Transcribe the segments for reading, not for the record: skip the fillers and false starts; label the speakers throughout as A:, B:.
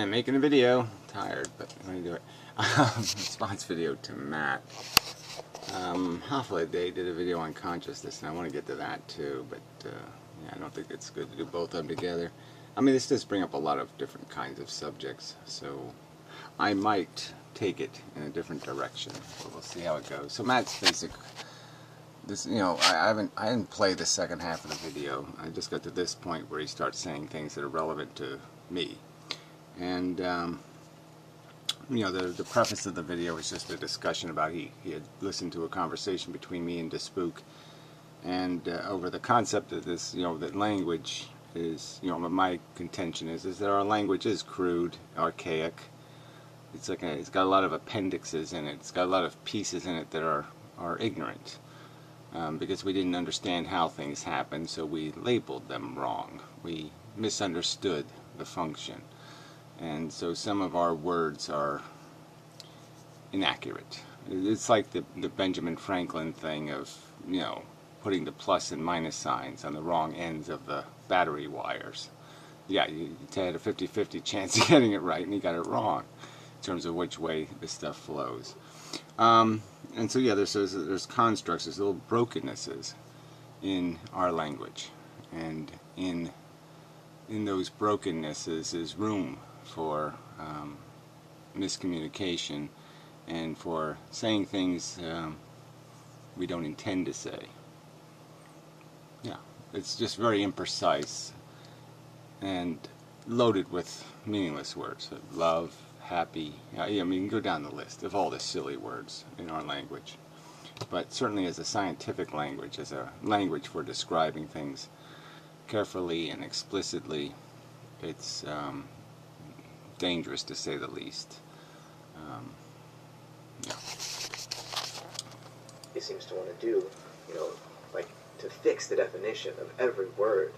A: am making a video. Tired, but I'm going to do it. Response video to Matt. Hopefully they did a video on consciousness, and I want to get to that too, but yeah, I don't think it's good to do both of them together. I mean, this does bring up a lot of different kinds of subjects, so I might take it in a different direction. But we'll see how it goes. So Matt's basic. This, you know, I didn't play the second half of the video. I just got to this point where he starts saying things that are relevant to me, and you know, the preface of the video is just a discussion about he had listened to a conversation between me and Despook, and over the concept of this, you know, that language is, you know, my contention is that our language is crude, archaic. It's like it's got a lot of appendixes in it. It's got a lot of pieces in it that are ignorant. Because we didn't understand how things happen, so we labeled them wrong. We misunderstood the function. And so some of our words are inaccurate. It's like the Benjamin Franklin thing of, you know, putting the plus and minus signs on the wrong ends of the battery wires. Yeah, you had a 50-50 chance of getting it right, and you got it wrong in terms of which way the stuff flows. And so yeah, there's constructs, there's little brokennesses in our language, and in those brokennesses is room for miscommunication and for saying things we don't intend to say. Yeah, it's just very imprecise and loaded with meaningless words. Love, happy, I mean, go down the list of all the silly words in our language. But certainly as a scientific language, as a language for describing things carefully and explicitly, it's dangerous to say the least. Yeah.
B: He seems to want to do, you know, like to fix the definition of every word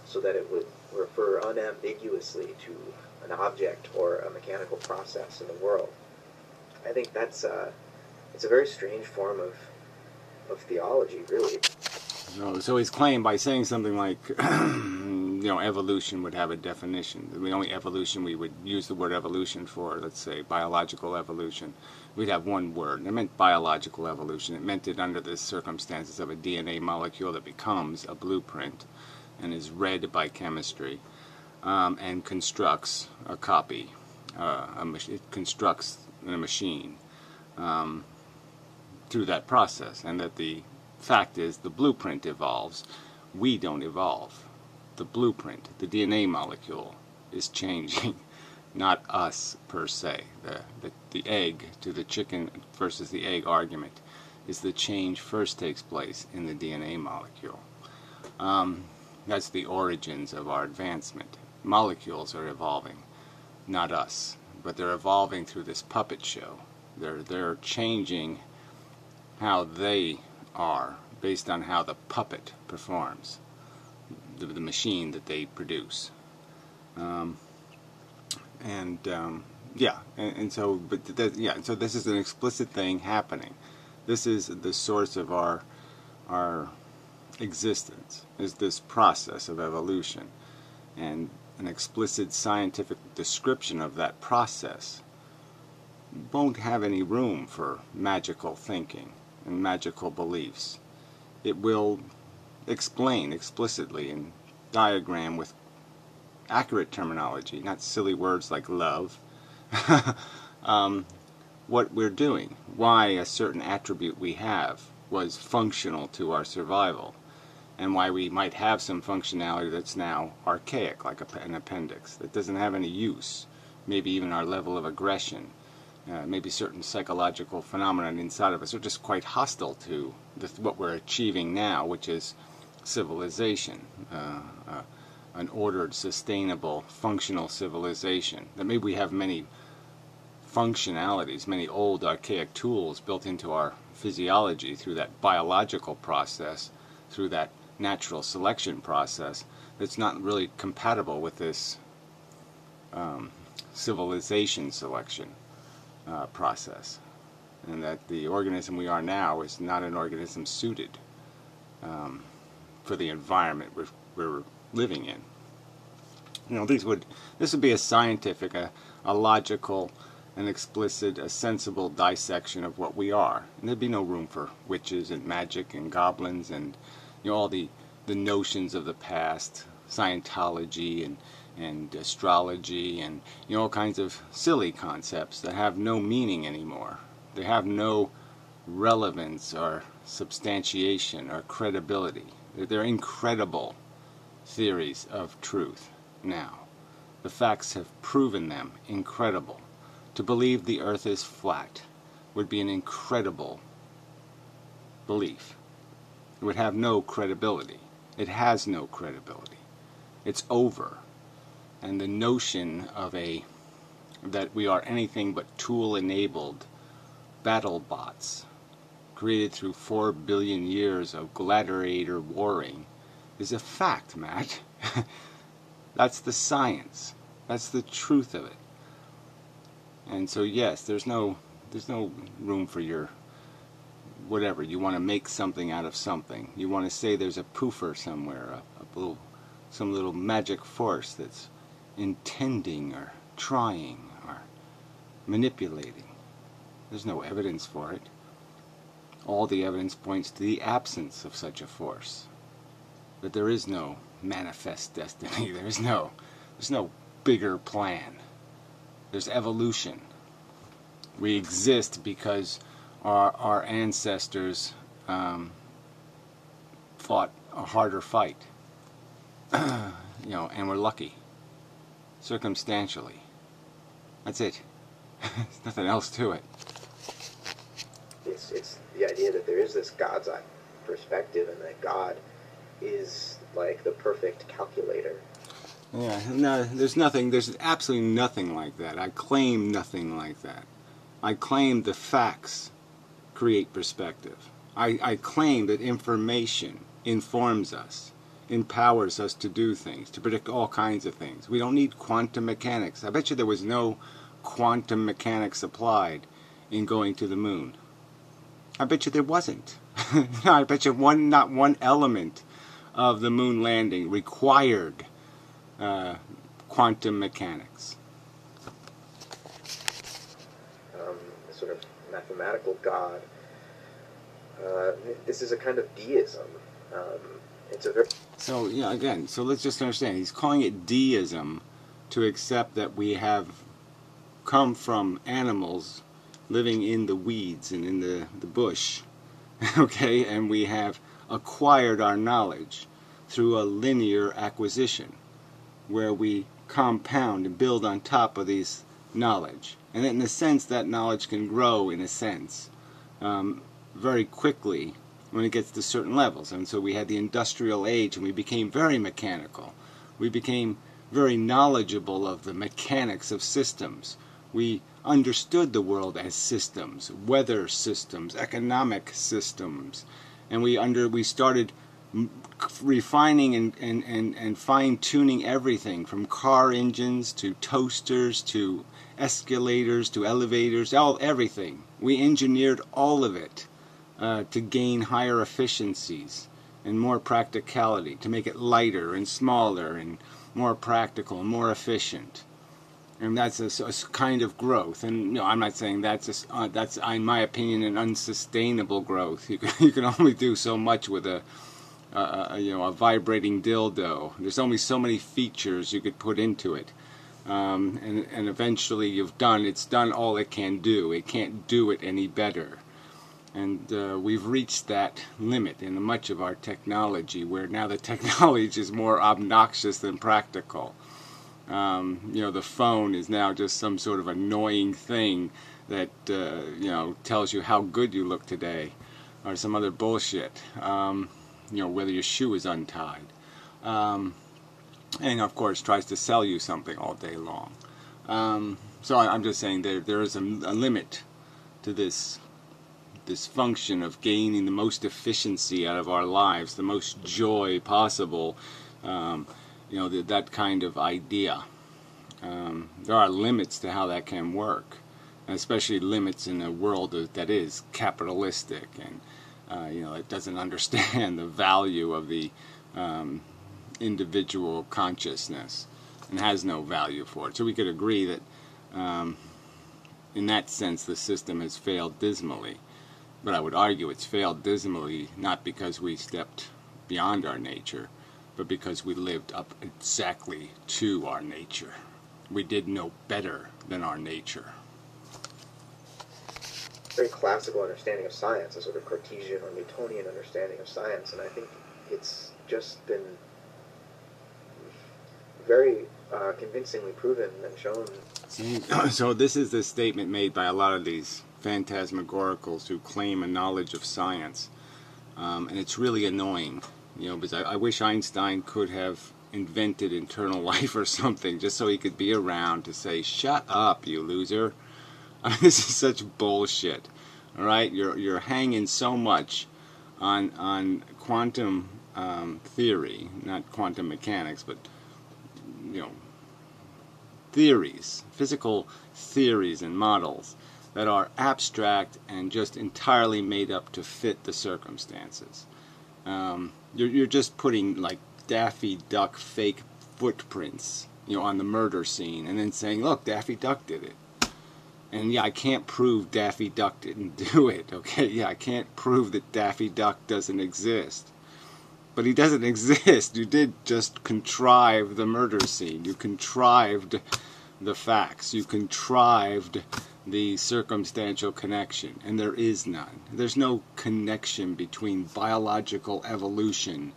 B: so that it would refer unambiguously to an object or a mechanical process in the world. I think that's it's a very strange form of theology, really.
A: So he's claimed by saying something like, you know, evolution would have a definition. The only evolution we would use the word evolution for, let's say biological evolution, we'd have one word. And it meant biological evolution. It meant it under the circumstances of a DNA molecule that becomes a blueprint and is read by chemistry. And constructs a copy. It constructs a machine through that process, and that the fact is the blueprint evolves. We don't evolve. The blueprint, the DNA molecule, is changing, not us per se. The egg to the chicken versus the egg argument is the change first takes place in the DNA molecule. That's the origins of our advancement. Molecules are evolving, not us, but they're evolving through this puppet show. They're changing how they are based on how the puppet performs, the machine that they produce. So this is an explicit thing happening. This is the source of our existence, is this process of evolution, and an explicit scientific description of that process won't have any room for magical thinking and magical beliefs. It will explain explicitly and diagram with accurate terminology, not silly words like love, what we're doing, why a certain attribute we have was functional to our survival, and why we might have some functionality that's now archaic, like an appendix, that doesn't have any use, maybe even our level of aggression, maybe certain psychological phenomena inside of us are just quite hostile to what we're achieving now, which is civilization, an ordered, sustainable, functional civilization. That maybe we have many functionalities, many old archaic tools built into our physiology through that biological process, through that natural selection process, that's not really compatible with this civilization selection process, and that the organism we are now is not an organism suited for the environment we're living in. You know, this would be a scientific, a logical, an explicit, a sensible dissection of what we are. And there'd be no room for witches and magic and goblins and, you know, all the notions of the past, Scientology and astrology and, you know, all kinds of silly concepts that have no meaning anymore. They have no relevance or substantiation or credibility. They're incredible theories of truth now. The facts have proven them incredible. To believe the earth is flat would be an incredible belief. It would have no credibility. It has no credibility. It's over. And the notion of that we are anything but tool-enabled battle bots created through 4 billion years of gladiator warring is a fact, Matt. That's the science. That's the truth of it. And so yes, there's no room for your whatever. You want to make something out of something. You want to say there's a poofer somewhere, some little magic force that's intending or trying or manipulating. There's no evidence for it. All the evidence points to the absence of such a force. That there is no manifest destiny. There's no bigger plan. There's evolution. We exist because our ancestors fought a harder fight. You know, and we're lucky. Circumstantially. That's it. There's nothing else to it.
B: It's the idea that there is this God's eye perspective, and that God is like the perfect calculator.
A: Yeah, no, there's absolutely nothing like that. I claim nothing like that. I claim the facts create perspective. I claim that information informs us, empowers us to do things, to predict all kinds of things. We don't need quantum mechanics. I bet you there was no quantum mechanics applied in going to the moon. I bet you there wasn't. I bet you not one element of the moon landing required quantum mechanics.
B: A sort of mathematical God. This is a kind of deism. It's a very...
A: So, yeah, again, so let's just understand. He's calling it deism to accept that we have come from animals living in the weeds and in the bush, okay, and we have acquired our knowledge through a linear acquisition where we compound and build on top of these knowledge. And in a sense, that knowledge can grow, in a sense, very quickly when it gets to certain levels. And so we had the industrial age, and we became very mechanical. We became very knowledgeable of the mechanics of systems. We understood the world as systems, weather systems, economic systems, and we started refining and fine-tuning everything from car engines to toasters to escalators to elevators, everything. We engineered all of it to gain higher efficiencies and more practicality, to make it lighter and smaller and more practical and more efficient. And that's a kind of growth. And you know, I'm not saying that's in my opinion an unsustainable growth. You can only do so much with a vibrating dildo. There's only so many features you could put into it, and eventually it's done all it can do. It can't do it any better. And we've reached that limit in much of our technology, where now the technology is more obnoxious than practical. The phone is now just some sort of annoying thing that tells you how good you look today, or some other bullshit. Whether your shoe is untied, and of course tries to sell you something all day long. So I'm just saying there is a limit to this function of gaining the most efficiency out of our lives, the most joy possible. That kind of idea. There are limits to how that can work, and especially limits in a world that is capitalistic and it doesn't understand the value of the individual consciousness and has no value for it. So we could agree that in that sense the system has failed dismally. But I would argue it's failed dismally not because we stepped beyond our nature, but because we lived up exactly to our nature. We did no better than our nature.
B: Very classical understanding of science, a sort of Cartesian or Newtonian understanding of science, and I think it's just been very convincingly proven and shown.
A: So this is the statement made by a lot of these phantasmagoricals who claim a knowledge of science, and it's really annoying, because I wish Einstein could have invented eternal life or something, just so he could be around to say, "Shut up, you loser." I mean, this is such bullshit. All right, you're hanging so much on quantum theory, not quantum mechanics, but theories, physical theories and models that are abstract and just entirely made up to fit the circumstances. You're just putting like Daffy Duck fake footprints, on the murder scene, and then saying, "Look, Daffy Duck did it." And yeah, I can't prove Daffy Duck didn't do it. Okay, yeah, I can't prove that Daffy Duck doesn't exist. But he doesn't exist. You did just contrive the murder scene. You contrived the facts. You contrived the circumstantial connection. And there is none. There's no connection between biological evolution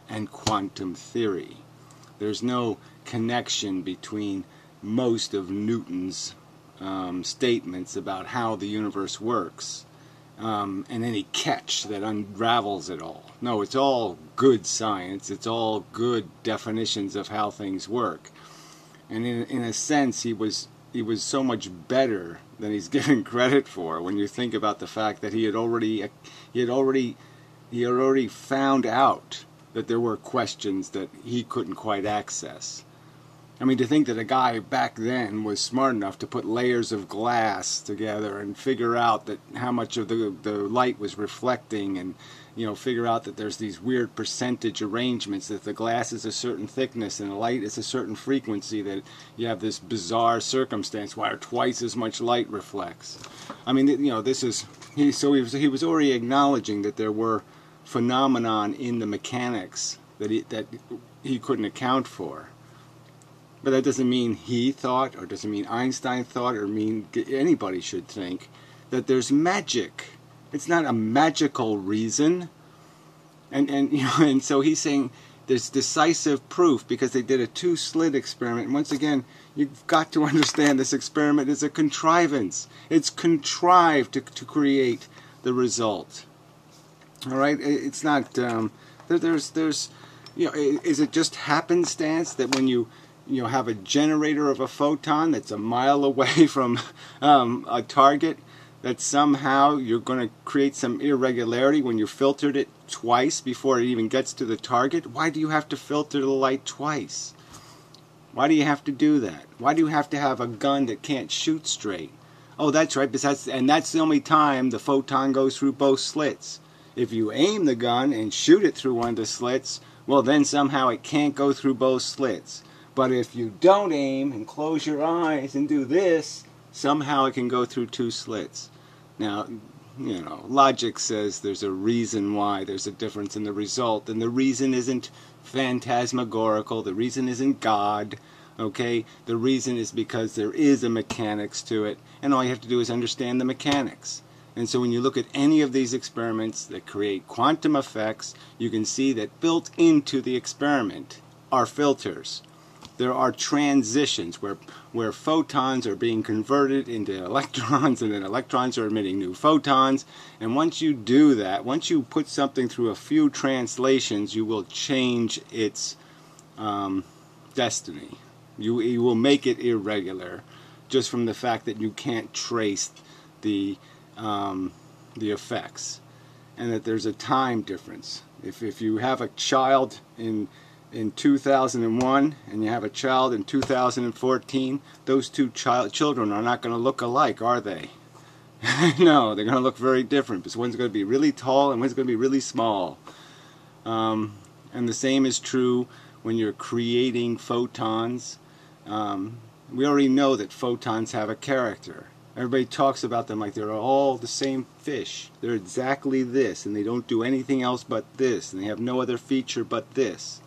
A: and quantum theory. There's no connection between most of Newton's statements about how the universe works and any catch that unravels it all. No, it's all good science. It's all good definitions of how things work. And in a sense, he was so much better than he's given credit for when you think about the fact that he had already found out that there were questions that he couldn't quite access. I mean, to think that a guy back then was smart enough to put layers of glass together and figure out that how much of the light was reflecting, and figure out that there's these weird percentage arrangements, that the glass is a certain thickness and the light is a certain frequency, that you have this bizarre circumstance where twice as much light reflects. I mean, this is he was already acknowledging that there were phenomenon in the mechanics that he couldn't account for. But that doesn't mean he thought, or doesn't mean Einstein thought, or mean anybody should think that there's magic. It's not a magical reason. And so he's saying there's decisive proof because they did a 2-slit experiment. And once again, you've got to understand this experiment is a contrivance. It's contrived to create the result. All right? It's not, is it just happenstance that when you have a generator of a photon that's a mile away from a target, that somehow you're going to create some irregularity when you filtered it twice before it even gets to the target? Why do you have to filter the light twice? Why do you have to do that? Why do you have to have a gun that can't shoot straight? Oh, that's right, that's the only time the photon goes through both slits. If you aim the gun and shoot it through one of the slits, well, then somehow it can't go through both slits. But if you don't aim and close your eyes and do this, somehow it can go through 2 slits. Now, logic says there's a reason why there's a difference in the result, and the reason isn't phantasmagorical, the reason isn't God, okay? The reason is because there is a mechanics to it, and all you have to do is understand the mechanics. And so when you look at any of these experiments that create quantum effects, you can see that built into the experiment are filters. There are transitions where photons are being converted into electrons, and then electrons are emitting new photons. And once you do that, once you put something through a few translations, you will change its destiny. You will make it irregular just from the fact that you can't trace the effects, and that there's a time difference. If you have a child in 2001 and you have a child in 2014, those two children are not going to look alike, are they? No, they're going to look very different, because one's going to be really tall and one's going to be really small. And the same is true when you're creating photons. We already know that photons have a character. Everybody talks about them like they're all the same fish. They're exactly this, and they don't do anything else but this, and they have no other feature but this.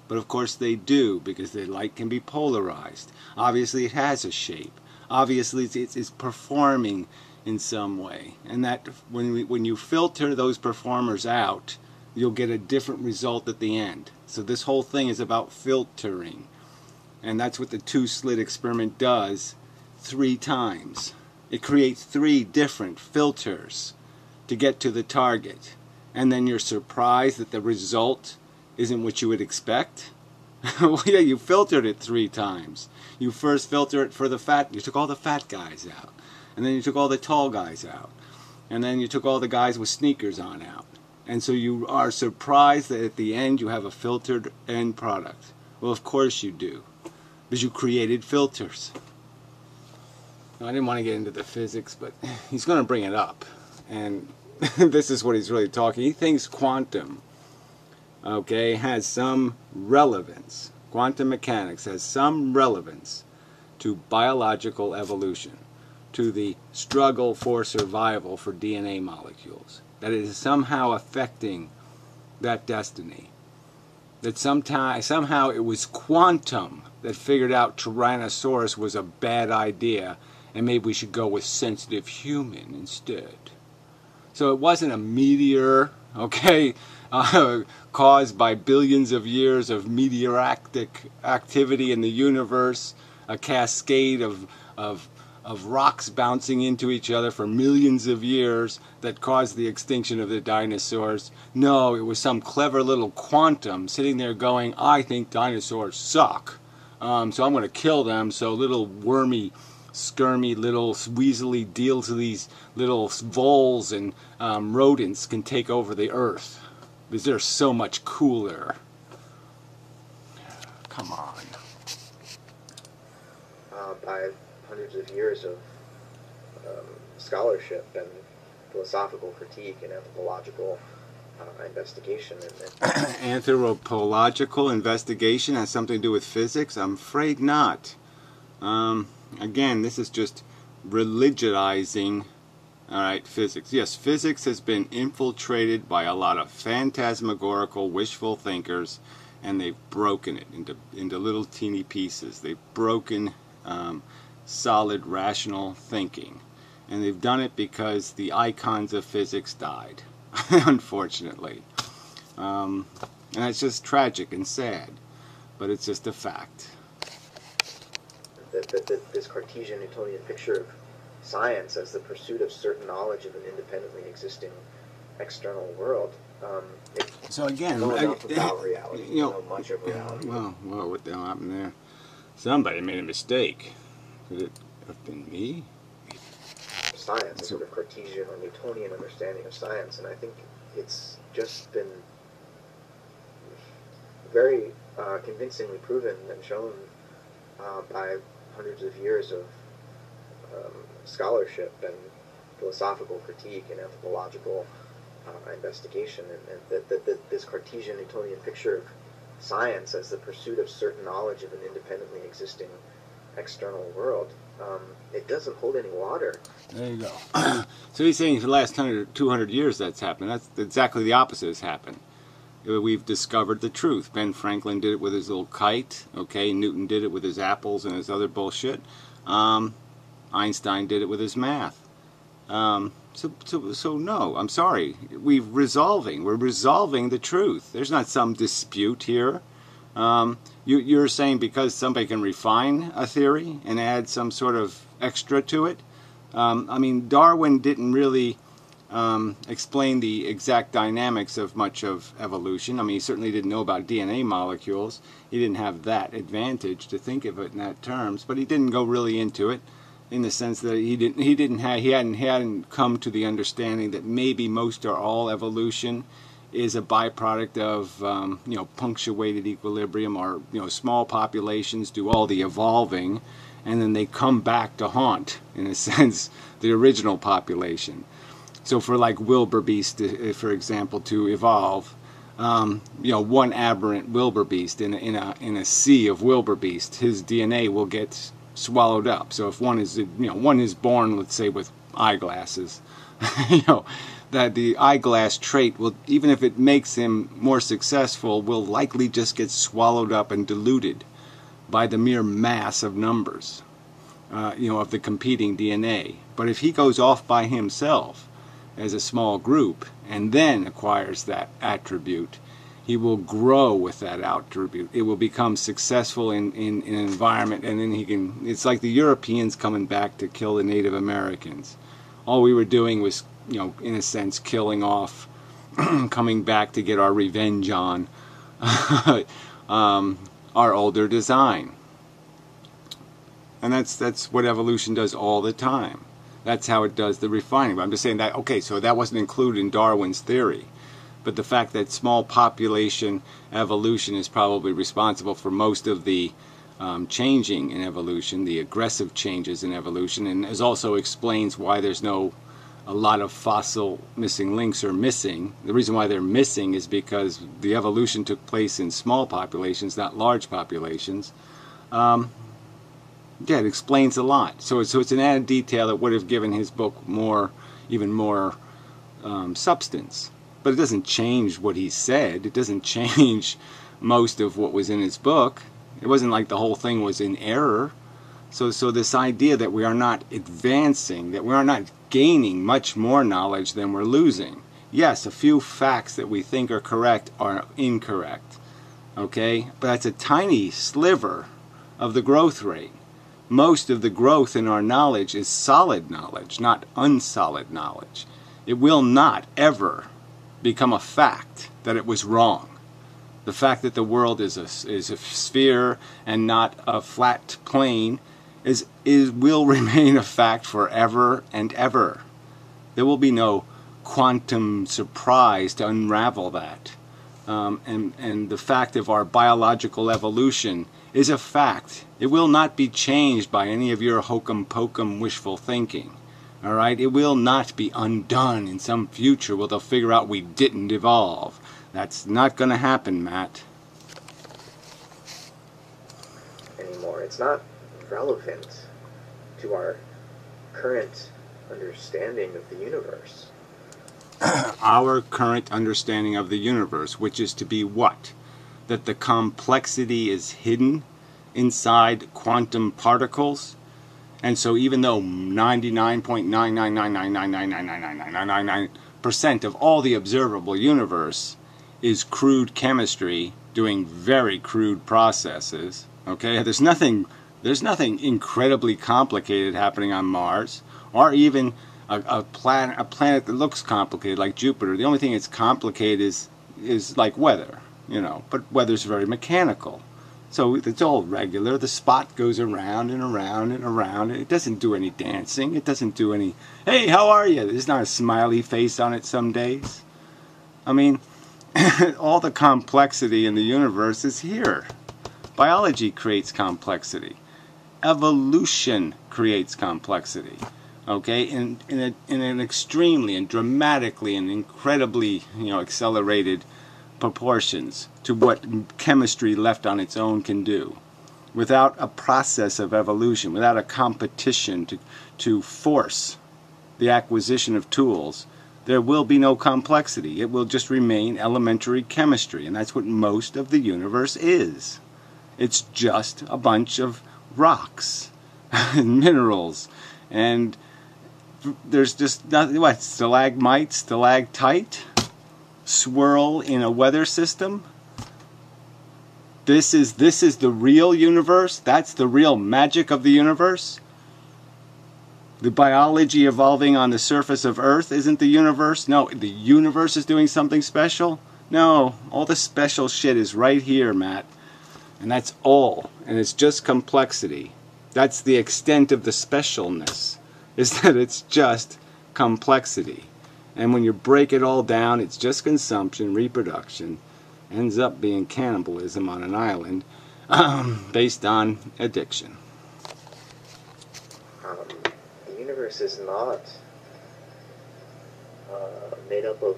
A: But of course they do, because the light can be polarized. Obviously it has a shape. Obviously it's performing in some way. And that when you filter those performers out, you'll get a different result at the end. So this whole thing is about filtering. And that's what the two-slit experiment does 3 times. It creates 3 different filters to get to the target. And then you're surprised that the result isn't what you would expect. Well, yeah, you filtered it 3 times. You first filtered it for the fat. You took all the fat guys out. And then you took all the tall guys out. And then you took all the guys with sneakers on out. And so you are surprised that at the end you have a filtered end product. Well, of course you do. Because you created filters. Now, I didn't want to get into the physics, but he's going to bring it up. And this is what he's really talking. He thinks quantum, okay, has some relevance. Quantum mechanics has some relevance to biological evolution, to the struggle for survival for DNA molecules. That it is somehow affecting that destiny. That somehow it was quantum that figured out Tyrannosaurus was a bad idea and maybe we should go with sensitive human instead. So it wasn't a meteor, okay, caused by billions of years of meteoritic activity in the universe, a cascade of rocks bouncing into each other for millions of years that caused the extinction of the dinosaurs. No, it was some clever little quantum sitting there going, I think dinosaurs suck. So I'm going to kill them so little wormy, skirmy, little weaselly deals of these little voles and rodents can take over the earth. Because they're so much cooler. Come on.
B: By hundreds of years of scholarship and philosophical critique and anthropological investigation.
A: Anthropological investigation has something to do with physics? I'm afraid not. Again, this is just religionizing, alright, physics. Yes, physics has been infiltrated by a lot of phantasmagorical, wishful thinkers, and they've broken it into little teeny pieces. They've broken solid, rational thinking. And they've done it because the icons of physics died, unfortunately. And it's just tragic and sad, but it's just a fact.
B: This Cartesian Newtonian picture of science as the pursuit of certain knowledge of an independently existing external world.
A: So again,
B: about reality, much of reality.
A: Well, what the hell happened there? Somebody made a mistake. Could it have been me?
B: Science, a sort of Cartesian or Newtonian understanding of science, and I think it's just been very convincingly proven and shown by hundreds of years of scholarship and philosophical critique and anthropological investigation, and that this Cartesian Newtonian picture of science as the pursuit of certain knowledge of an independently existing external world, it doesn't hold any water.
A: There you go. So he's saying for the last 200 years that's happened. That's exactly the opposite has happened. We've discovered the truth. Ben Franklin did it with his little kite. Okay, Newton did it with his apples and his other bullshit. Einstein did it with his math. So no, I'm sorry. We're resolving the truth. There's not some dispute here. You're saying because somebody can refine a theory and add some sort of extra to it. I mean, Darwin didn't really explain the exact dynamics of much of evolution. I mean, he certainly didn't know about DNA molecules. He didn't have that advantage to think of it in that terms, but he didn't go really into it in the sense that he hadn't come to the understanding that maybe most or all evolution is a byproduct of punctuated equilibrium, or small populations do all the evolving and then they come back to haunt, in a sense, the original population. So for like wildebeest, for example, to evolve, one aberrant wildebeest in a sea of wildebeest, his DNA will get swallowed up. So if one is born, let's say, with eyeglasses, that the eyeglass trait will, even if it makes him more successful, will likely just get swallowed up and diluted by the mere mass of numbers, of the competing DNA. But if he goes off by himself as a small group and then acquires that attribute, he will grow with that attribute. It will become successful in an environment, and then it's like the Europeans coming back to kill the Native Americans. All we were doing was, in a sense, killing off, coming back to get our revenge on our older design. And that's what evolution does all the time. That's how it does the refining. But I'm just saying that, okay, so that wasn't included in Darwin's theory. But the fact that small population evolution is probably responsible for most of the changing in evolution, the aggressive changes in evolution, and it also explains why there's a lot of fossil missing links are missing. The reason why they're missing is because the evolution took place in small populations, not large populations. Yeah, it explains a lot. So it's an added detail that would have given his book even more substance. But it doesn't change what he said. It doesn't change most of what was in his book. It wasn't like the whole thing was in error. So this idea that we are not advancing, that we are not gaining much more knowledge than we're losing. Yes, a few facts that we think are correct are incorrect. Okay? But that's a tiny sliver of the growth rate. Most of the growth in our knowledge is solid knowledge, not unsolid knowledge. It will not ever become a fact that it was wrong. The fact that the world is a sphere and not a flat plane will remain a fact forever and ever. There will be no quantum surprise to unravel that. And the fact of our biological evolution is a fact. It will not be changed by any of your hokum pokum wishful thinking. All right? It will not be undone in some future where they'll figure out we didn't evolve. That's not going to happen, Matt.
B: Anymore. It's not relevant to our current understanding of the universe.
A: Our current understanding of the universe, which is to be what? That the complexity is hidden inside quantum particles. And so even though 99.99999999999% of all the observable universe is crude chemistry doing very crude processes, okay? There's nothing incredibly complicated happening on Mars, or even a planet that looks complicated like Jupiter. The only thing that's complicated is like weather, but weather's very mechanical. So it's all regular. The spot goes around and around and around. It doesn't do any dancing. It doesn't do any, hey, how are you? There's not a smiley face on it some days. I mean, all the complexity in the universe is here. Biology creates complexity. Evolution creates complexity. Okay, in an extremely and dramatically and incredibly, accelerated proportions to what chemistry left on its own can do. Without a process of evolution, without a competition to force the acquisition of tools, there will be no complexity. It will just remain elementary chemistry, and that's what most of the universe is. It's just a bunch of rocks and minerals, and there's just nothing. What, stalagmite, stalactite, swirl in a weather system? This is the real universe. That's the real magic of the universe. The biology evolving on the surface of Earth isn't the universe. No, the universe is doing something special. No, all the special shit is right here, Matt. And that's all. And it's just complexity. That's the extent of the specialness, is that it's just complexity. And when you break it all down, it's just consumption, reproduction, ends up being cannibalism on an island based on addiction.
B: The universe is not made up of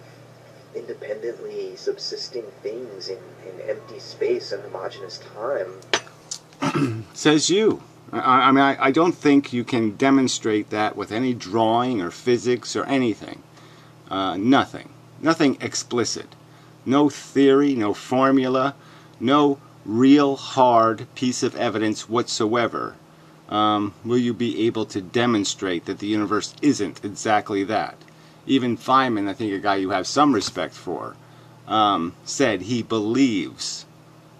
B: independently subsisting things in empty space and homogeneous time.
A: Says you. I mean, I don't think you can demonstrate that with any drawing or physics or anything. Nothing. Nothing explicit. No theory, no formula, no real hard piece of evidence whatsoever will you be able to demonstrate that the universe isn't exactly that. Even Feynman, I think a guy you have some respect for, said he believes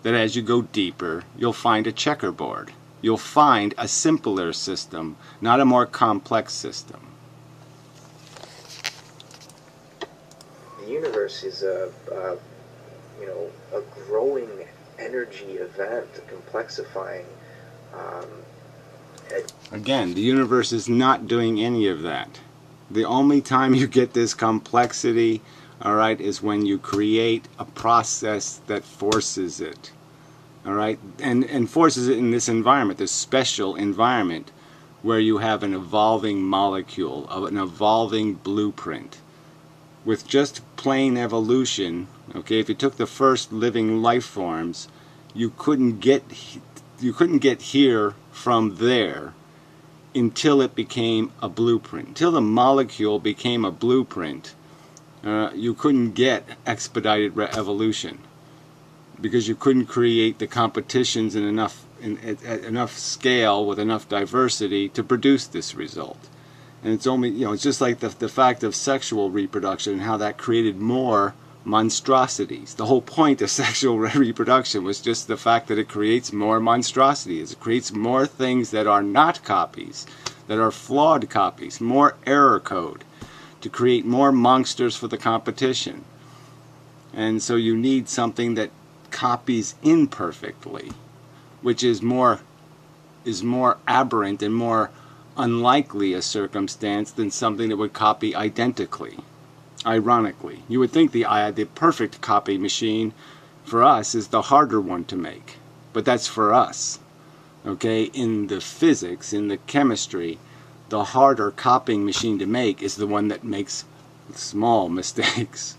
A: that as you go deeper, you'll find a checkerboard. You'll find a simpler system, not a more complex system.
B: The universe is a growing energy event, a complexifying.
A: Again, the universe is not doing any of that. The only time you get this complexity, all right, is when you create a process that forces it. All right, and forces it in this environment, this special environment, where you have an evolving molecule, of an evolving blueprint. With just plain evolution, okay, if you took the first living life forms, you couldn't get here from there until it became a blueprint. Until the molecule became a blueprint, you couldn't get expedited evolution, because you couldn't create the competitions in enough scale with enough diversity to produce this result. And it's only, it's just like the fact of sexual reproduction and how that created more monstrosities. The whole point of sexual reproduction was just the fact that it creates more monstrosities. It creates more things that are not copies, that are flawed copies, more error code, to create more monsters for the competition. And so you need something that copies imperfectly, which is more aberrant and more unlikely a circumstance than something that would copy identically. Ironically, you would think the perfect copy machine for us is the harder one to make, but that's for us. Okay, in the physics, in the chemistry, the harder copying machine to make is the one that makes small mistakes.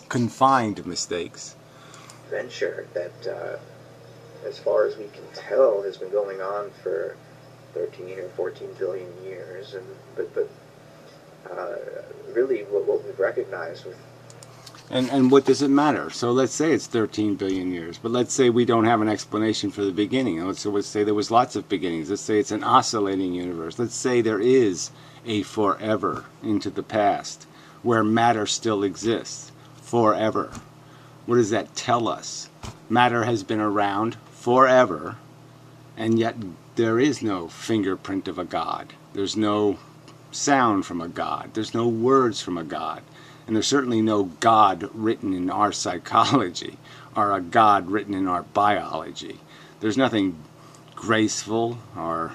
A: Confined mistakes.
B: Venture that, as far as we can tell, has been going on for 13 or 14 billion years, but really what we've recognized with.
A: And what does it matter? So let's say it's 13 billion years, but let's say we don't have an explanation for the beginning. Let's say there was lots of beginnings. Let's say it's an oscillating universe. Let's say there is a forever into the past where matter still exists forever. What does that tell us? Matter has been around forever, and yet there is no fingerprint of a God. There's no sound from a God. There's no words from a God. And there's certainly no God written in our psychology or a God written in our biology. There's nothing graceful or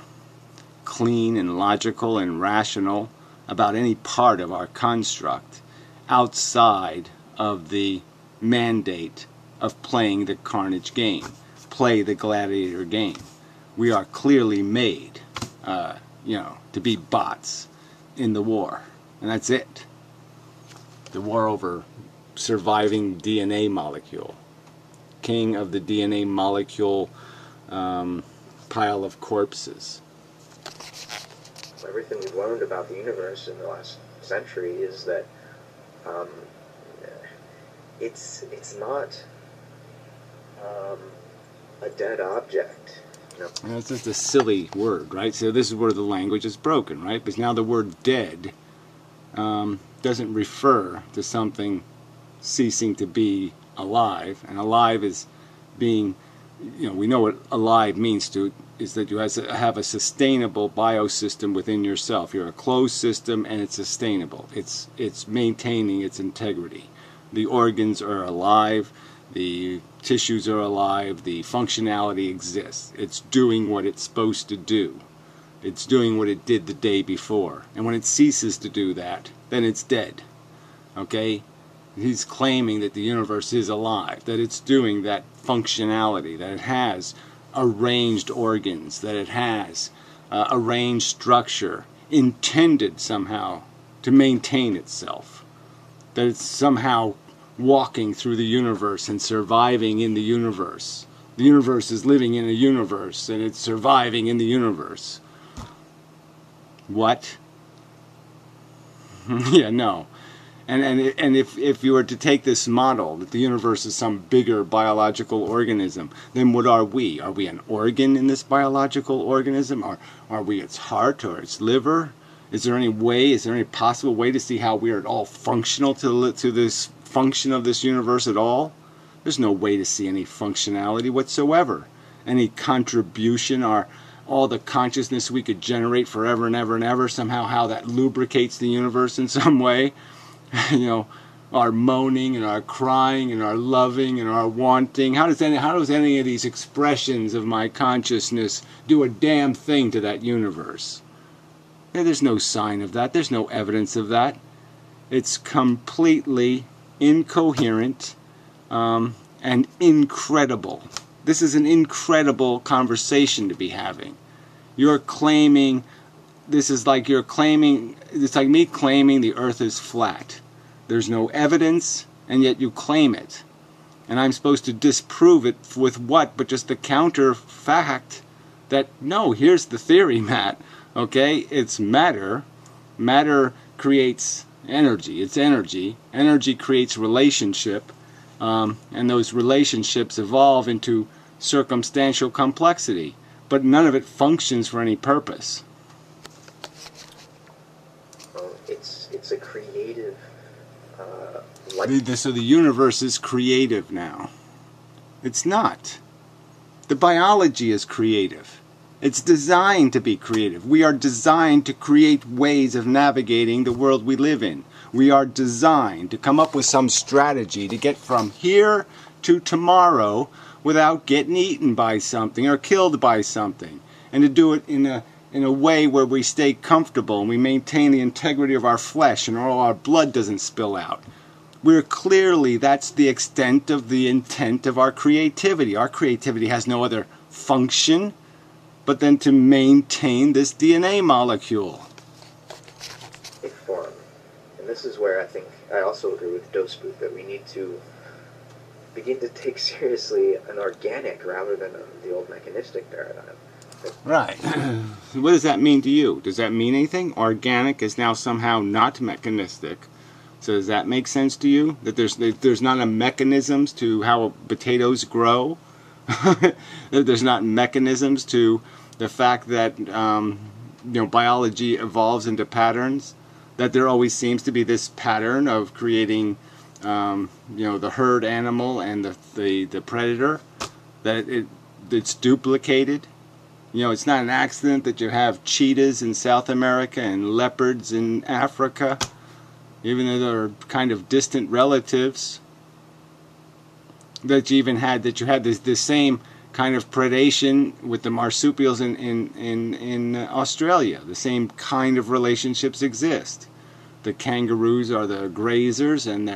A: clean and logical and rational about any part of our construct outside of the mandate of playing the carnage game, play the gladiator game. We are clearly made, to be bots in the war, and that's it. The war over surviving DNA molecule, king of the DNA molecule pile of corpses.
B: Everything we've learned about the universe in the last century is that it's not a dead object.
A: It's just a silly word, right? So this is where the language is broken, right? Because now the word dead doesn't refer to something ceasing to be alive, and alive is being, we know what alive means is that you have a sustainable biosystem within yourself. You're a closed system, and it's sustainable. It's maintaining its integrity. The organs are alive, the tissues are alive, the functionality exists. It's doing what it's supposed to do. It's doing what it did the day before. And when it ceases to do that, then it's dead. Okay? He's claiming that the universe is alive, that it's doing that functionality, that it has arranged organs, that it has arranged structure, intended somehow to maintain itself. that it's somehow walking through the universe and surviving in the universe. The universe is living in a universe and it's surviving in the universe. What? Yeah, no. And if you were to take this model that the universe is some bigger biological organism, then what are we? Are we an organ in this biological organism? Are we its heart or its liver? Is there any possible way to see how we are at all functional to this function of this universe at all? There's no way to see any functionality whatsoever. Any contribution or all the consciousness we could generate forever and ever and ever, somehow how that lubricates the universe in some way. You know, our moaning and our crying and our loving and our wanting. How does any of these expressions of my consciousness do a damn thing to that universe? There's no sign of that. There's no evidence of that. It's completely incoherent and incredible. This is an incredible conversation to be having. You're claiming, it's like me claiming the earth is flat. There's no evidence, and yet you claim it. And I'm supposed to disprove it with what? But just the counter fact that, no, here's the theory, Matt. Okay, it's matter. Matter creates energy. It's energy. Energy creates relationship. And those relationships evolve into circumstantial complexity. But none of it functions for any purpose.
B: It's a creative...
A: So the universe is creative now. It's not. The biology is creative. It's designed to be creative. We are designed to create ways of navigating the world we live in. We are designed to come up with some strategy to get from here to tomorrow without getting eaten by something or killed by something. And to do it in a way where we stay comfortable and we maintain the integrity of our flesh and all our blood doesn't spill out. That's the extent of the intent of our creativity. Our creativity has no other function but then to maintain this DNA molecule.
B: A form. And this is where I think I also agree with Doseboot that we need to begin to take seriously an organic rather than the old mechanistic paradigm.
A: Right. What does that mean to you? Does that mean anything? Organic is now somehow not mechanistic. So does that make sense to you? That there's not a mechanisms to how potatoes grow? That there's not mechanisms to the fact that biology evolves into patterns? That there always seems to be this pattern of creating the herd animal and the predator? That it's duplicated? It's not an accident that you have cheetahs in South America and leopards in Africa, even though they're kind of distant relatives. That you had this same kind of predation with the marsupials in Australia. The same kind of relationships exist. The kangaroos are the grazers, and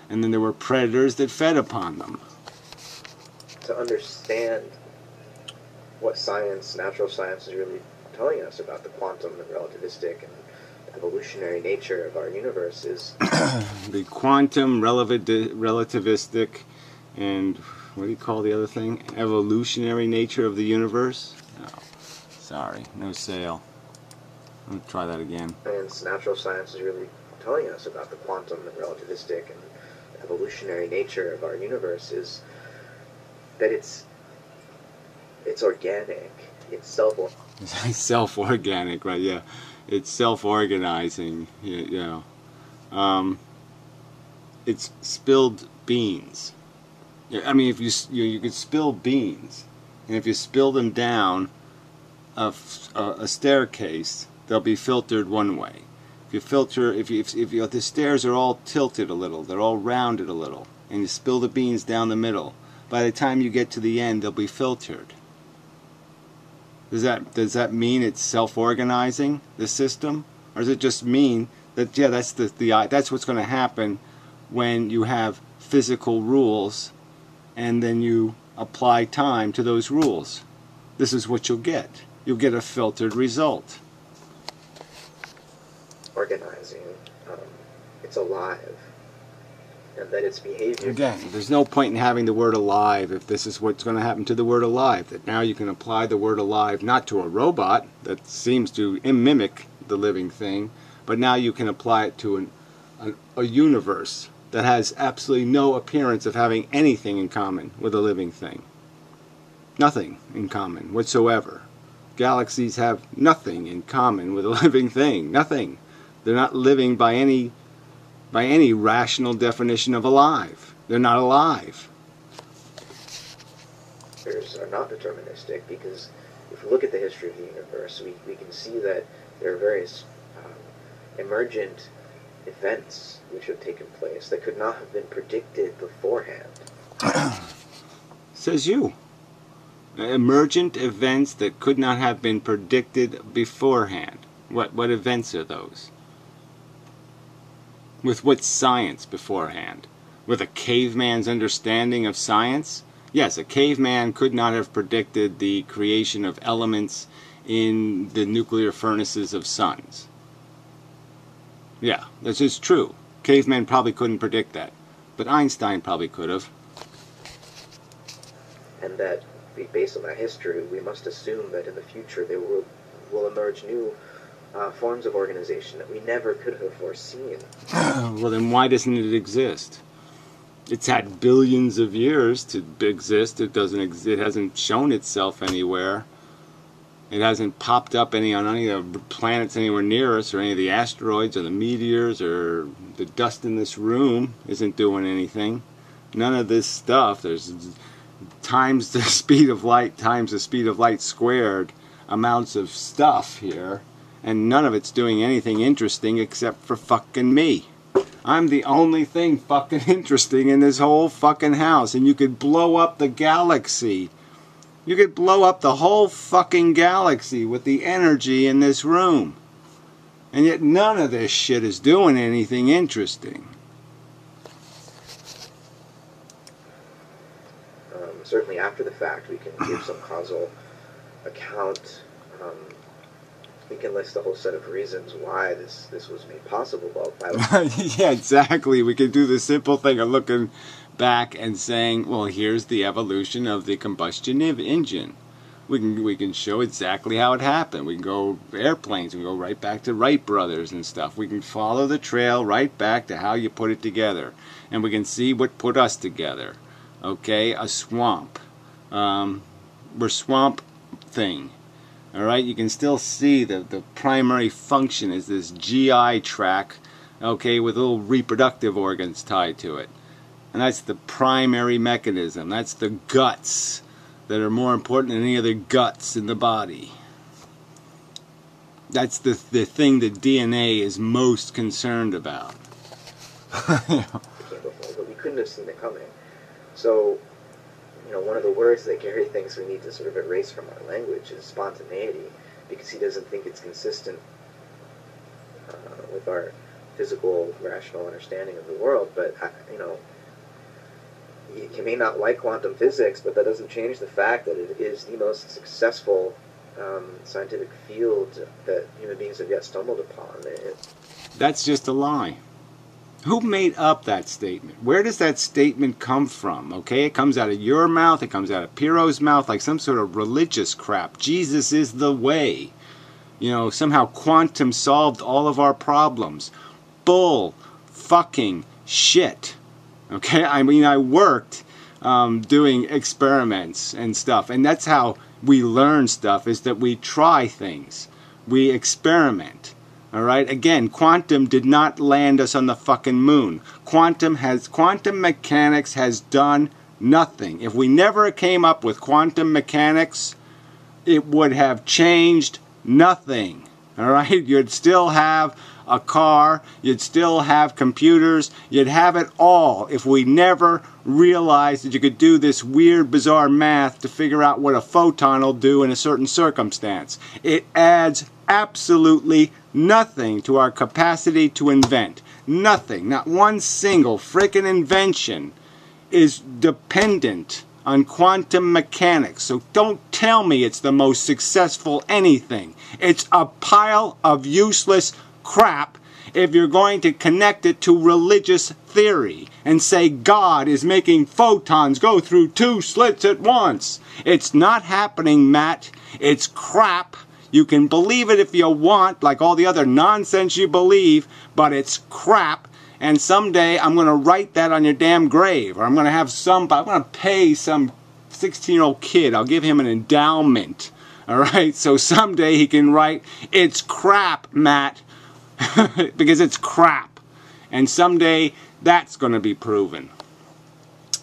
A: then there were predators that fed upon them.
B: To understand what science, natural science, is really telling us about the quantum and relativistic and evolutionary nature of our universe is
A: the quantum relativistic and what do you call the other thing? Evolutionary nature of the universe? No, sorry, no sale. Let me try that again.
B: Natural science is really telling us about the quantum and relativistic and evolutionary nature of our universe is that it's organic. It's
A: self-organic, right? Yeah, it's self-organizing. Yeah. It's spilled beans. I mean, if you could spill beans, and if you spill them down a staircase, they'll be filtered one way. If the stairs are all tilted a little, they're all rounded a little, and you spill the beans down the middle, by the time you get to the end, they'll be filtered. Does that mean it's self-organizing, the system, or does it just mean that that's what's going to happen when you have physical rules, and then you apply time to those rules? This is what you'll get. You'll get a filtered result.
B: Organizing. It's alive. and that its behavior...
A: Again, there's no point in having the word alive if this is what's going to happen to the word alive. That now you can apply the word alive not to a robot that seems to mimic the living thing, but now you can apply it to a universe that has absolutely no appearance of having anything in common with a living thing. Nothing in common whatsoever. Galaxies have nothing in common with a living thing. Nothing. They're not living by any rational definition of alive. They're not alive.
B: Are not deterministic, because if we look at the history of the universe, we can see that there are various emergent events which have taken place that could not have been predicted beforehand.
A: Says you. Emergent events that could not have been predicted beforehand. What events are those? With what science beforehand? With a caveman's understanding of science? Yes, a caveman could not have predicted the creation of elements in the nuclear furnaces of suns. Yeah, this is true. Cavemen probably couldn't predict that. But Einstein probably could have.
B: And that, based on that history, we must assume that in the future there will emerge new forms of organization that we never could have foreseen.
A: Well, then why doesn't it exist? It's had billions of years to exist. It hasn't shown itself anywhere. It hasn't popped up on any of the planets anywhere near us, or any of the asteroids or the meteors, or the dust in this room isn't doing anything. None of this stuff. There's times the speed of light times the speed of light squared amounts of stuff here, and none of it's doing anything interesting except for fucking me. I'm the only thing fucking interesting in this whole fucking house, and you could blow up the galaxy. You could blow up the whole fucking galaxy with the energy in this room. And yet none of this shit is doing anything interesting.
B: Certainly after the fact we can give some causal account. We can list a whole set of reasons why this was made possible.
A: Yeah, exactly. We can do the simple thing of looking back and saying, well, here's the evolution of the combustion engine. We can show exactly how it happened. We can go airplanes. We can go right back to Wright brothers and stuff. We can follow the trail right back to how you put it together, and we can see what put us together. Okay, a swamp. We're swamp thing. All right, you can still see the primary function is this GI tract, okay, with little reproductive organs tied to it. And that's the primary mechanism. That's the guts that are more important than any other guts in the body. That's the thing that DNA is most concerned about.
B: But we couldn't have seen it coming. So, one of the words that Gary thinks we need to sort of erase from our language is spontaneity, because he doesn't think it's consistent with our physical, rational understanding of the world. But, you may not like quantum physics, but that doesn't change the fact that it is the most successful scientific field that human beings have yet stumbled upon.
A: That's just a lie. Who made up that statement? Where does that statement come from? Okay, it comes out of your mouth, it comes out of Piro's mouth, like some sort of religious crap. Jesus is the way. Somehow quantum solved all of our problems. Bull fucking shit. Okay, I mean, I worked doing experiments and stuff, and that's how we learn stuff, is that we try things. We experiment. Alright, again, quantum did not land us on the fucking moon. Quantum mechanics has done nothing. If we never came up with quantum mechanics, it would have changed nothing. Alright, you'd still have a car, you'd still have computers, you'd have it all if we never realized that you could do this weird, bizarre math to figure out what a photon will do in a certain circumstance. It adds absolutely nothing to our capacity to invent. Nothing. Not one single frickin' invention is dependent on quantum mechanics. So don't tell me it's the most successful anything. It's a pile of useless crap, if you're going to connect it to religious theory and say God is making photons go through 2 slits at once. It's not happening, Matt. It's crap. You can believe it if you want, like all the other nonsense you believe, but it's crap. And someday I'm going to write that on your damn grave, or I'm going to pay some 16-year-old kid. I'll give him an endowment. All right, so someday he can write, "It's crap, Matt," because it's crap. And someday that's going to be proven.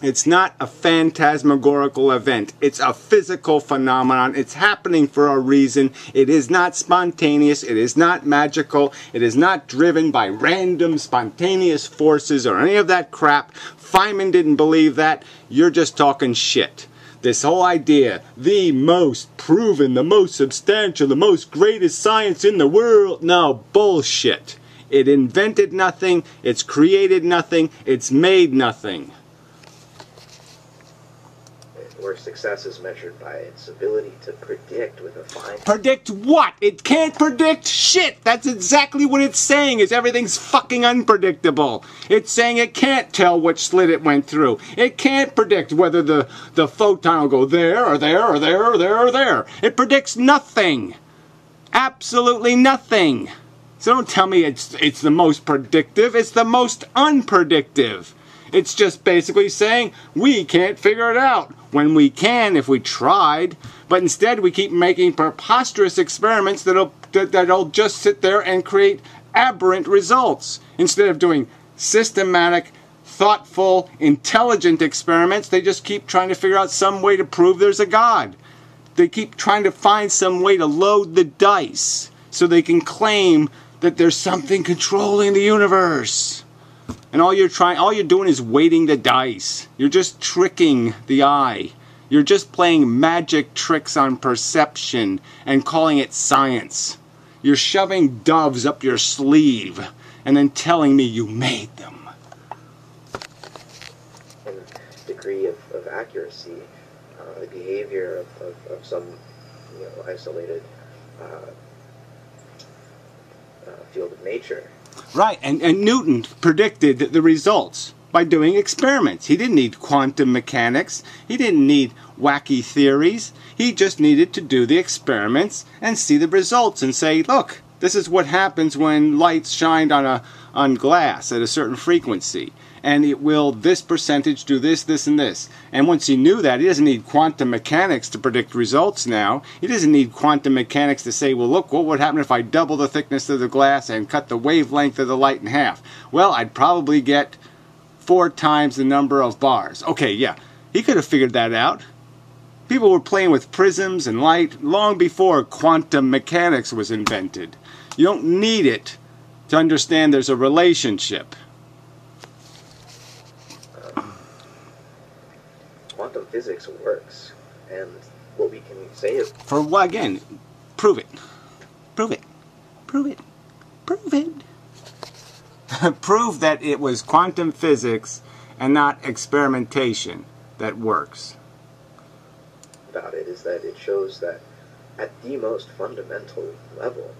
A: It's not a phantasmagorical event. It's a physical phenomenon. It's happening for a reason. It is not spontaneous. It is not magical. It is not driven by random spontaneous forces or any of that crap. Feynman didn't believe that. You're just talking shit. This whole idea, the most proven, the most substantial, the most greatest science in the world. No, bullshit. It invented nothing. It's created nothing. It's made nothing.
B: Where success is measured by its ability to predict with a fine...
A: Predict what? It can't predict shit! That's exactly what it's saying, is everything's fucking unpredictable. It's saying it can't tell which slit it went through. It can't predict whether the photon will go there, or there, or there, or there, or there. It predicts nothing. Absolutely nothing. So don't tell me it's the most predictive. It's the most unpredictive. It's just basically saying, we can't figure it out. When we can, if we tried. But instead, we keep making preposterous experiments that'll just sit there and create aberrant results. Instead of doing systematic, thoughtful, intelligent experiments, they just keep trying to figure out some way to prove there's a God. They keep trying to find some way to load the dice so they can claim that there's something controlling the universe. And all you're doing is weighting the dice. You're just tricking the eye. You're just playing magic tricks on perception and calling it science. You're shoving doves up your sleeve and then telling me you made them.
B: And degree of accuracy, the behavior of some isolated field of nature.
A: Right, and Newton predicted the results by doing experiments. He didn't need quantum mechanics. He didn't need wacky theories. He just needed to do the experiments and see the results and say, look, this is what happens when lights shined on glass at a certain frequency. And it will, this percentage, do this, this, and this. And once he knew that, he doesn't need quantum mechanics to predict results now. He doesn't need quantum mechanics to say, well, look, what would happen if I double the thickness of the glass and cut the wavelength of the light in half? Well, I'd probably get 4 times the number of bars. Okay, yeah, he could have figured that out. People were playing with prisms and light long before quantum mechanics was invented. You don't need it to understand there's a relationship.
B: Quantum physics works, and what we can say is...
A: For what, again? Prove it. Prove it. Prove it. Prove it. Prove that it was quantum physics and not experimentation that works.
B: About it is that it shows that at the most fundamental level,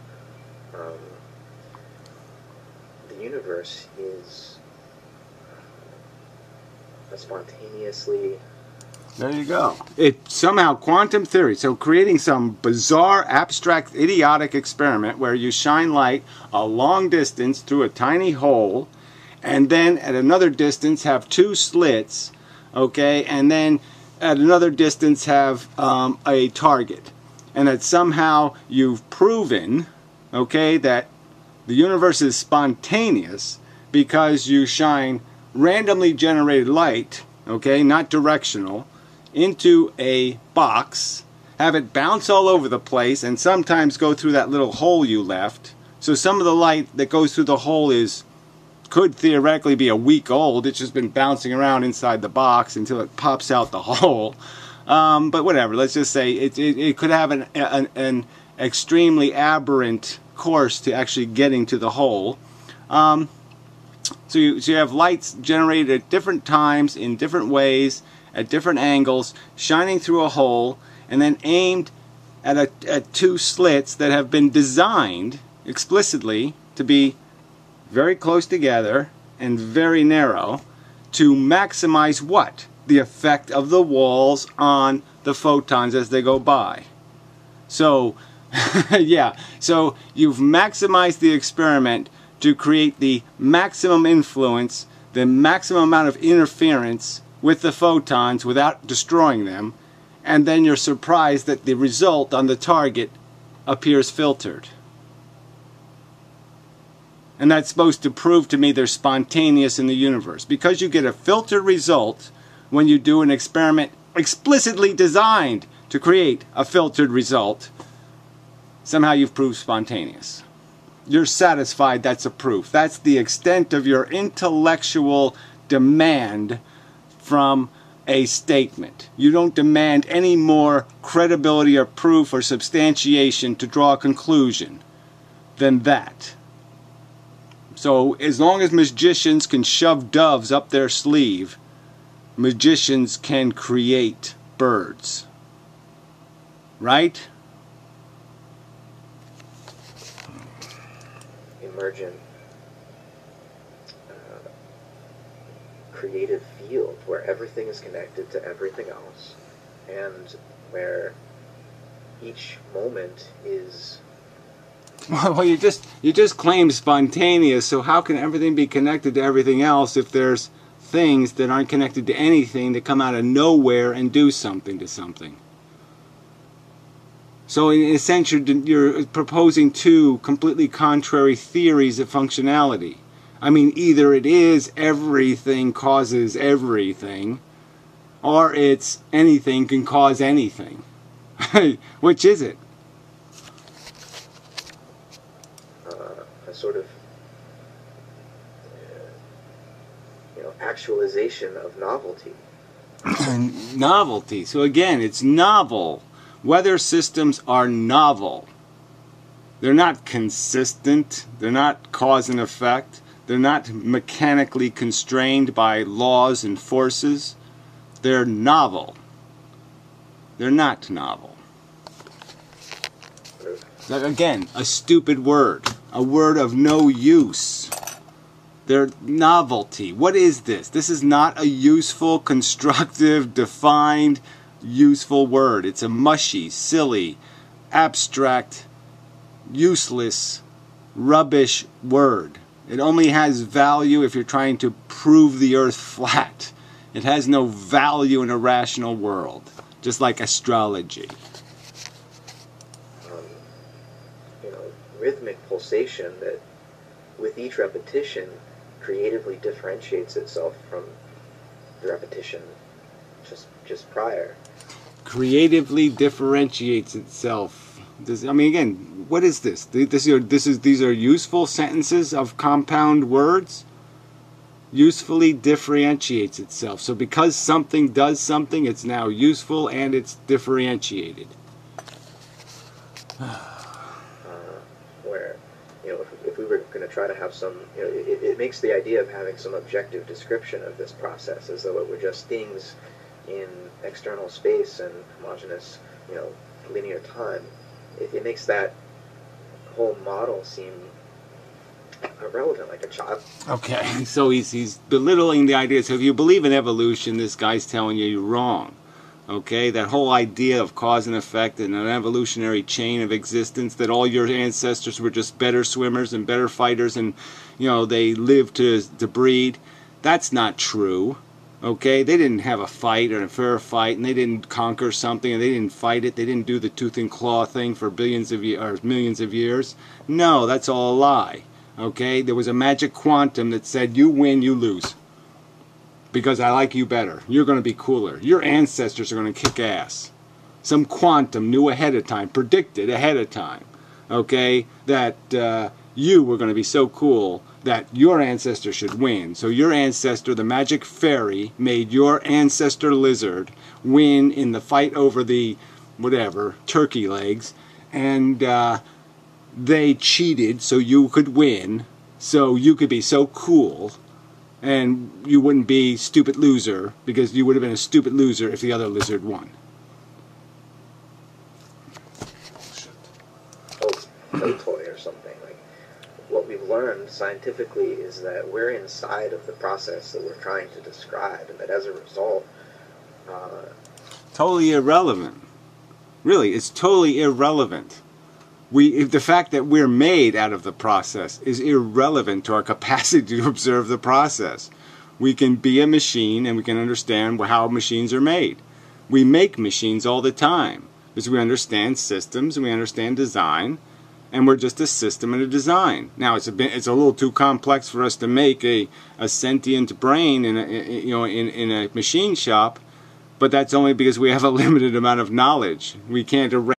B: the universe is spontaneously...
A: There you go. It's somehow quantum theory. So creating some bizarre, abstract, idiotic experiment where you shine light a long distance through a tiny hole, and then at another distance have 2 slits, okay, and then at another distance have a target. And that somehow you've proven, okay, that the universe is spontaneous because you shine randomly generated light, okay, not directional, into a box, have it bounce all over the place, and sometimes go through that little hole you left. So some of the light that goes through the hole could theoretically be a week old. It's just been bouncing around inside the box until it pops out the hole. But whatever, let's just say it could have an extremely aberrant course to actually getting to the hole. So you have lights generated at different times, in different ways, at different angles, shining through a hole, and then aimed at 2 slits that have been designed explicitly to be very close together and very narrow to maximize what? The effect of the walls on the photons as they go by. So, yeah, so you've maximized the experiment to create the maximum influence, the maximum amount of interference with the photons without destroying them, and then you're surprised that the result on the target appears filtered. And that's supposed to prove to me they're spontaneous in the universe. Because you get a filtered result when you do an experiment explicitly designed to create a filtered result, somehow you've proved spontaneous. You're satisfied that's a proof. That's the extent of your intellectual demand from a statement. You don't demand any more credibility or proof or substantiation to draw a conclusion than that. So as long as magicians can shove doves up their sleeve, magicians can create birds. Right?
B: Emergent creative field where everything is connected to everything else, and where each moment is...
A: Well, you just claimed spontaneous, so how can everything be connected to everything else if there's things that aren't connected to anything that come out of nowhere and do something to something? So in a sense, you're proposing two completely contrary theories of functionality. I mean, either it is everything causes everything, or it's anything can cause anything. Which is it?
B: A sort of actualization of novelty.
A: Novelty. So again, it's novel. Weather systems are novel. They're not consistent. They're not cause and effect. They're not mechanically constrained by laws and forces. They're novel. They're not novel. Again, a stupid word. A word of no use. They're novelty. What is this? This is not a useful, constructive, defined, useful word. It's a mushy, silly, abstract, useless, rubbish word. It only has value if you're trying to prove the earth flat. It has no value in a rational world, just like astrology.
B: Rhythmic pulsation that with each repetition creatively differentiates itself from the repetition just prior.
A: Creatively differentiates itself. I mean, again, what is this? These are useful sentences of compound words. Usefully differentiates itself. So because something does something, it's now useful and it's differentiated.
B: Where, if we were going to try to have some, it makes the idea of having some objective description of this process as though it were just things in external space and homogeneous, linear time. It makes that whole model seem irrelevant, like a child.
A: Okay, so he's belittling the idea. So if you believe in evolution, this guy's telling you you're wrong. Okay, that whole idea of cause and effect and an evolutionary chain of existence, that all your ancestors were just better swimmers and better fighters and, they lived to breed, that's not true. Okay, they didn't have a fight or a fair fight, and they didn't conquer something, and they didn't fight it. They didn't do the tooth and claw thing for billions of years or millions of years. No, that's all a lie. Okay, there was a magic quantum that said you win, you lose. Because I like you better. You're going to be cooler. Your ancestors are going to kick ass. Some quantum knew ahead of time, predicted ahead of time, okay, that you were going to be so cool that your ancestor should win. So your ancestor, the magic fairy, made your ancestor lizard win in the fight over the, turkey legs. And they cheated so you could win, so you could be so cool. And you wouldn't be stupid loser, because you would have been a stupid loser if the other lizard won.
B: Oh, play toy or something. what we've learned scientifically is that we're inside of the process that we're trying to describe, and that as a result,
A: totally irrelevant. Really, it's totally irrelevant. The fact that we're made out of the process is irrelevant to our capacity to observe the process. We can be a machine and we can understand how machines are made. We make machines all the time because we understand systems and we understand design, and we're just a system and a design. Now it's a little too complex for us to make a sentient brain in a machine shop, but that's only because we have a limited amount of knowledge. We can't arrange